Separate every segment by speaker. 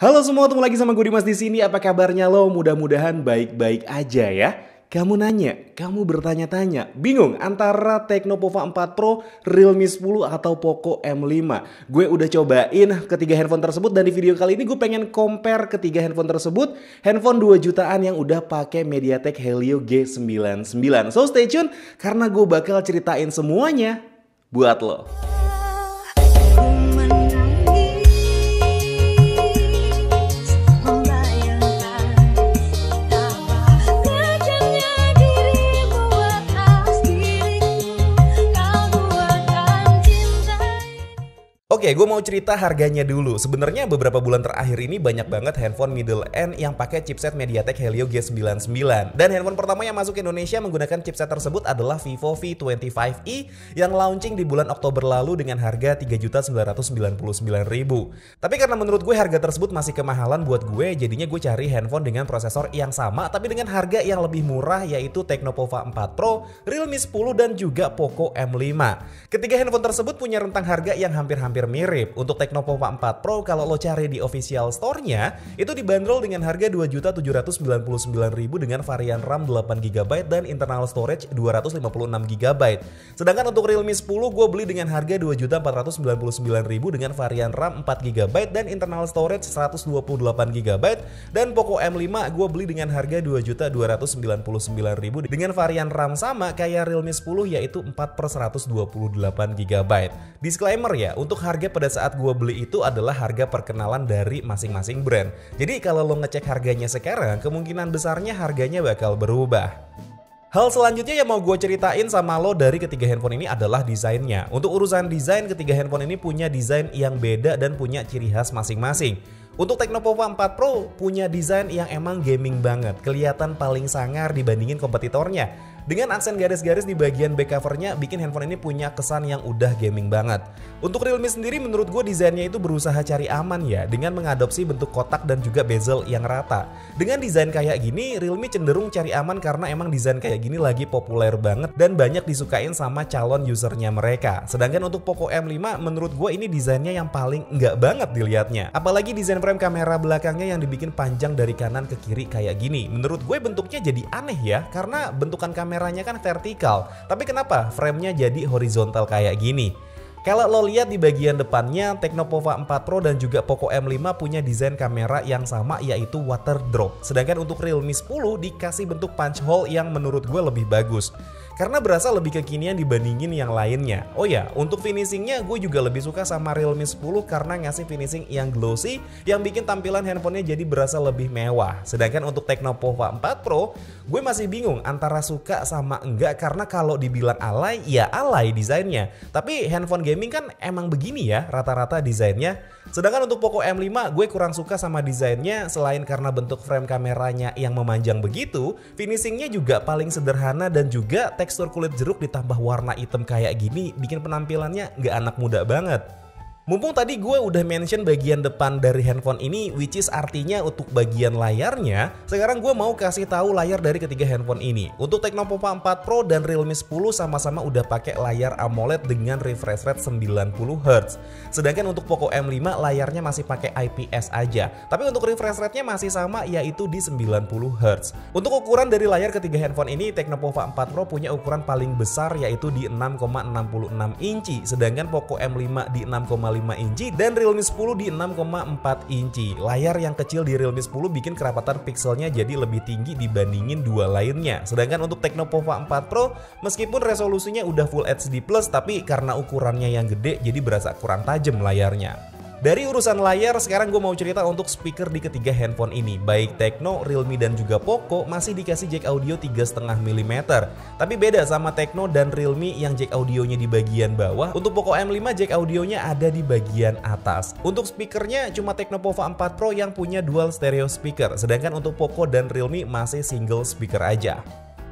Speaker 1: Halo semua, ketemu lagi sama gue Dimas di sini. Apa kabarnya lo? Mudah-mudahan baik-baik aja ya. Kamu nanya, kamu bertanya-tanya, bingung antara Tecno Pova 4 Pro, Realme 10 atau Poco M5. Gue udah cobain ketiga handphone tersebut dan di video kali ini gue pengen compare ketiga handphone tersebut. Handphone 2 jutaan yang udah pakai MediaTek Helio G99. So stay tune karena gue bakal ceritain semuanya buat lo. Oke, gue mau cerita harganya dulu. Sebenarnya beberapa bulan terakhir ini banyak banget handphone middle end yang pakai chipset MediaTek Helio G99. Dan handphone pertama yang masuk ke Indonesia menggunakan chipset tersebut adalah Vivo V25e yang launching di bulan Oktober lalu dengan harga Rp3.999.000. Tapi karena menurut gue harga tersebut masih kemahalan buat gue, jadinya gue cari handphone dengan prosesor yang sama tapi dengan harga yang lebih murah, yaitu Tecno Pova 4 Pro, Realme 10 dan juga Poco M5. Ketiga handphone tersebut punya rentang harga yang hampir-hampir mirip. Untuk Tecno Pova 4 Pro kalau lo cari di official store-nya itu dibanderol dengan harga Rp2.799.000 dengan varian RAM 8GB dan internal storage 256GB. Sedangkan untuk Realme 10 gue beli dengan harga Rp2.499.000 dengan varian RAM 4GB dan internal storage 128GB. Dan Poco M5 gue beli dengan harga Rp2.299.000 dengan varian RAM sama kayak Realme 10 yaitu 4/128GB. Disclaimer ya, untuk harga pada saat gue beli itu adalah harga perkenalan dari masing-masing brand. Jadi kalau lo ngecek harganya sekarang, kemungkinan besarnya harganya bakal berubah. Hal selanjutnya yang mau gue ceritain sama lo dari ketiga handphone ini adalah desainnya. Untuk urusan desain, ketiga handphone ini punya desain yang beda dan punya ciri khas masing-masing. Untuk Tecno Pova 4 Pro punya desain yang emang gaming banget, kelihatan paling sangar dibandingin kompetitornya. Dengan aksen garis-garis di bagian back covernya bikin handphone ini punya kesan yang udah gaming banget. Untuk Realme sendiri menurut gue desainnya itu berusaha cari aman ya, dengan mengadopsi bentuk kotak dan juga bezel yang rata. Dengan desain kayak gini, Realme cenderung cari aman karena emang desain kayak gini lagi populer banget dan banyak disukain sama calon usernya mereka. Sedangkan untuk Poco M5 menurut gue ini desainnya yang paling enggak banget dilihatnya. Apalagi desain frame kamera belakangnya yang dibikin panjang dari kanan ke kiri kayak gini. Menurut gue bentuknya jadi aneh ya, karena bentukan kameranya kan vertikal, tapi kenapa framenya jadi horizontal kayak gini? Kalau lo lihat di bagian depannya, Tecno Pova 4 Pro dan juga Poco M5 punya desain kamera yang sama, yaitu water drop. Sedangkan untuk Realme 10 dikasih bentuk punch hole yang menurut gue lebih bagus, karena berasa lebih kekinian dibandingin yang lainnya. Oh ya, untuk finishingnya gue juga lebih suka sama Realme 10 karena ngasih finishing yang glossy yang bikin tampilan handphonenya jadi berasa lebih mewah. Sedangkan untuk Tecno Pova 4 Pro, gue masih bingung antara suka sama enggak, karena kalau dibilang alay, ya alay desainnya. Tapi handphone gaming kan emang begini ya rata-rata desainnya. Sedangkan untuk Poco M5 gue kurang suka sama desainnya, selain karena bentuk frame kameranya yang memanjang begitu, finishingnya juga paling sederhana dan juga tekstur kulit jeruk ditambah warna hitam kayak gini bikin penampilannya nggak anak muda banget. Mumpung tadi gue udah mention bagian depan dari handphone ini, which is artinya untuk bagian layarnya, sekarang gue mau kasih tahu layar dari ketiga handphone ini. Untuk Tecno Pova 4 Pro dan Realme 10 sama-sama udah pakai layar AMOLED dengan refresh rate 90Hz. Sedangkan untuk Poco M5 layarnya masih pakai IPS aja, tapi untuk refresh rate-nya masih sama, yaitu di 90Hz. Untuk ukuran dari layar ketiga handphone ini, Tecno Pova 4 Pro punya ukuran paling besar yaitu di 6,66 inci, sedangkan Poco M5 di 6,5 inci dan Realme 10 di 6,4 inci. Layar yang kecil di Realme 10 bikin kerapatan pixelnya jadi lebih tinggi dibandingin dua lainnya. Sedangkan untuk Tecno Pova 4 Pro meskipun resolusinya udah Full HD+, tapi karena ukurannya yang gede jadi berasa kurang tajam layarnya. Dari urusan layar, sekarang gue mau cerita untuk speaker di ketiga handphone ini. Baik Tecno, Realme dan juga Poco masih dikasih jack audio 3,5 mm. Tapi beda sama Tecno dan Realme yang jack audionya di bagian bawah. Untuk Poco M5 jack audionya ada di bagian atas. Untuk speakernya cuma Tecno Pova 4 Pro yang punya dual stereo speaker. Sedangkan untuk Poco dan Realme masih single speaker aja.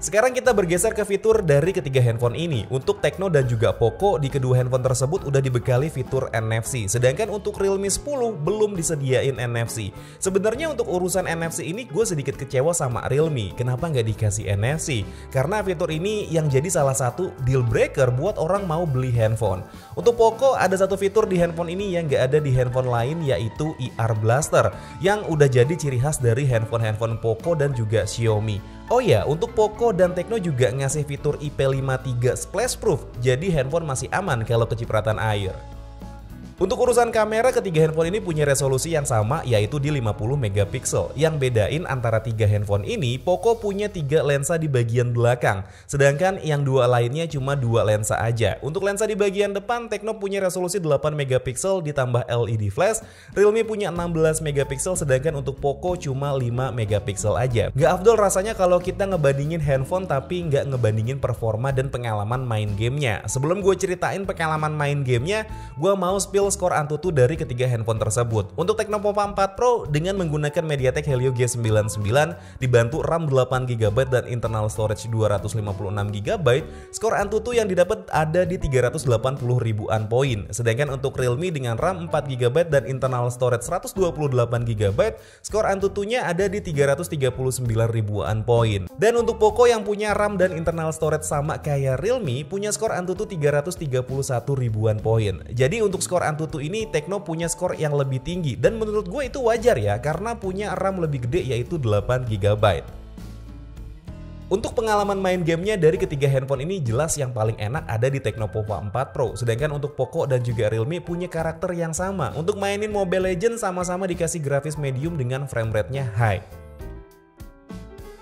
Speaker 1: Sekarang kita bergeser ke fitur dari ketiga handphone ini. Untuk Tecno dan juga Poco, di kedua handphone tersebut udah dibekali fitur NFC. Sedangkan untuk Realme 10 belum disediain NFC. Sebenarnya untuk urusan NFC ini gue sedikit kecewa sama Realme. Kenapa nggak dikasih NFC? Karena fitur ini yang jadi salah satu deal breaker buat orang mau beli handphone. Untuk Poco ada satu fitur di handphone ini yang nggak ada di handphone lain, yaitu IR Blaster, yang udah jadi ciri khas dari handphone-handphone Poco dan juga Xiaomi. Oh ya, untuk Poco dan Tecno juga ngasih fitur IP53 Splashproof, jadi handphone masih aman kalau kecipratan air. Untuk urusan kamera, ketiga handphone ini punya resolusi yang sama, yaitu di 50 megapiksel. Yang bedain antara tiga handphone ini, Poco punya 3 lensa di bagian belakang, sedangkan yang dua lainnya cuma 2 lensa aja. Untuk lensa di bagian depan, Tecno punya resolusi 8 megapiksel ditambah LED flash, Realme punya 16 megapiksel, sedangkan untuk Poco cuma 5 megapiksel aja. Nggak afdol rasanya kalau kita ngebandingin handphone tapi nggak ngebandingin performa dan pengalaman main gamenya. Sebelum gue ceritain pengalaman main gamenya, gue mau spill skor Antutu dari ketiga handphone tersebut. Untuk Tecno Pova 4 Pro dengan menggunakan MediaTek Helio G99 dibantu RAM 8GB dan internal storage 256GB, skor Antutu yang didapat ada di 380 ribuan poin. Sedangkan untuk Realme dengan RAM 4GB dan internal storage 128GB, skor Antutunya ada di 339 ribuan poin. Dan untuk Poco yang punya RAM dan internal storage sama kayak Realme, punya skor Antutu 331 ribuan poin. Jadi untuk skor Antutu ini Tecno punya skor yang lebih tinggi, dan menurut gue itu wajar ya, karena punya RAM lebih gede yaitu 8GB. Untuk pengalaman main gamenya dari ketiga handphone ini jelas yang paling enak ada di Tecno Pova 4 Pro. Sedangkan untuk Poco dan juga Realme punya karakter yang sama. Untuk mainin Mobile Legends sama-sama dikasih grafis medium dengan frame rate-nya high.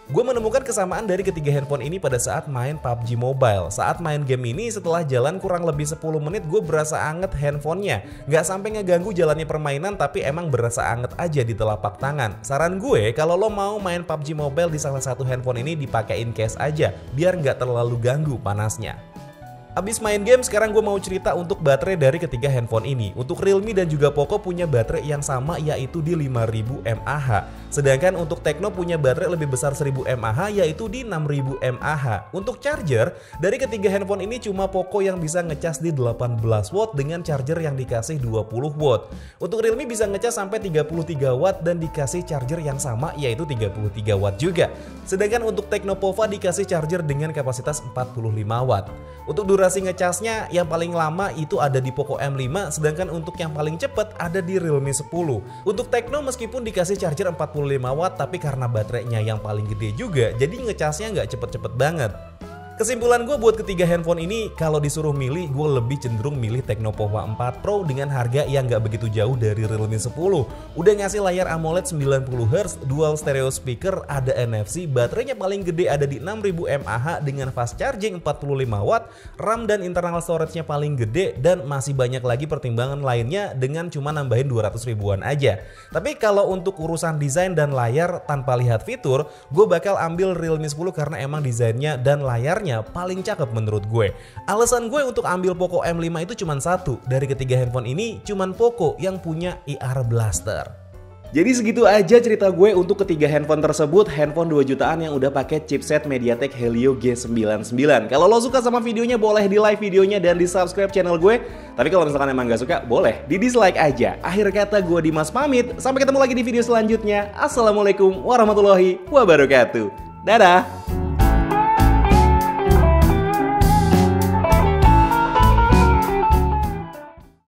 Speaker 1: Gue menemukan kesamaan dari ketiga handphone ini pada saat main PUBG Mobile. Saat main game ini, setelah jalan kurang lebih 10 menit, gue berasa anget handphonenya. Nggak sampai ngeganggu jalannya permainan, tapi emang berasa anget aja di telapak tangan. Saran gue, kalau lo mau main PUBG Mobile di salah satu handphone ini, dipakein case aja, biar nggak terlalu ganggu panasnya. Abis main game, sekarang gue mau cerita untuk baterai dari ketiga handphone ini. Untuk Realme dan juga Poco punya baterai yang sama, yaitu di 5000 mAh. Sedangkan untuk Tecno punya baterai lebih besar 1000 mAh, yaitu di 6000 mAh. Untuk charger, dari ketiga handphone ini cuma Poco yang bisa ngecas di 18 watt dengan charger yang dikasih 20 watt. Untuk Realme bisa ngecas sampai 33 watt dan dikasih charger yang sama, yaitu 33 watt juga. Sedangkan untuk Tecno Pova dikasih charger dengan kapasitas 45 watt. Untuk durasi ngecasnya yang paling lama itu ada di Poco M5, sedangkan untuk yang paling cepat ada di Realme 10. Untuk Tecno meskipun dikasih charger 45 watt, tapi karena baterainya yang paling gede juga, jadi ngecasnya nggak cepet-cepet banget. Kesimpulan gue buat ketiga handphone ini, kalau disuruh milih, gue lebih cenderung milih Tecno Pova 4 Pro dengan harga yang gak begitu jauh dari Realme 10. Udah ngasih layar AMOLED 90Hz, dual stereo speaker, ada NFC, baterainya paling gede ada di 6000 mAh dengan fast charging 45 watt, RAM dan internal storage-nya paling gede, dan masih banyak lagi pertimbangan lainnya dengan cuma nambahin 200 ribuan aja. Tapi kalau untuk urusan desain dan layar tanpa lihat fitur, gue bakal ambil Realme 10 karena emang desainnya dan layarnya paling cakep menurut gue. Alasan gue untuk ambil Poco M5 itu cuma satu, dari ketiga handphone ini cuman Poco yang punya IR Blaster. Jadi segitu aja cerita gue untuk ketiga handphone tersebut, handphone 2 jutaan yang udah pakai chipset MediaTek Helio G99. Kalau lo suka sama videonya, boleh di like videonya dan di subscribe channel gue. Tapi kalau misalkan emang gak suka, boleh di dislike aja. Akhir kata gue Dimas pamit, sampai ketemu lagi di video selanjutnya. Assalamualaikum warahmatullahi wabarakatuh. Dadah!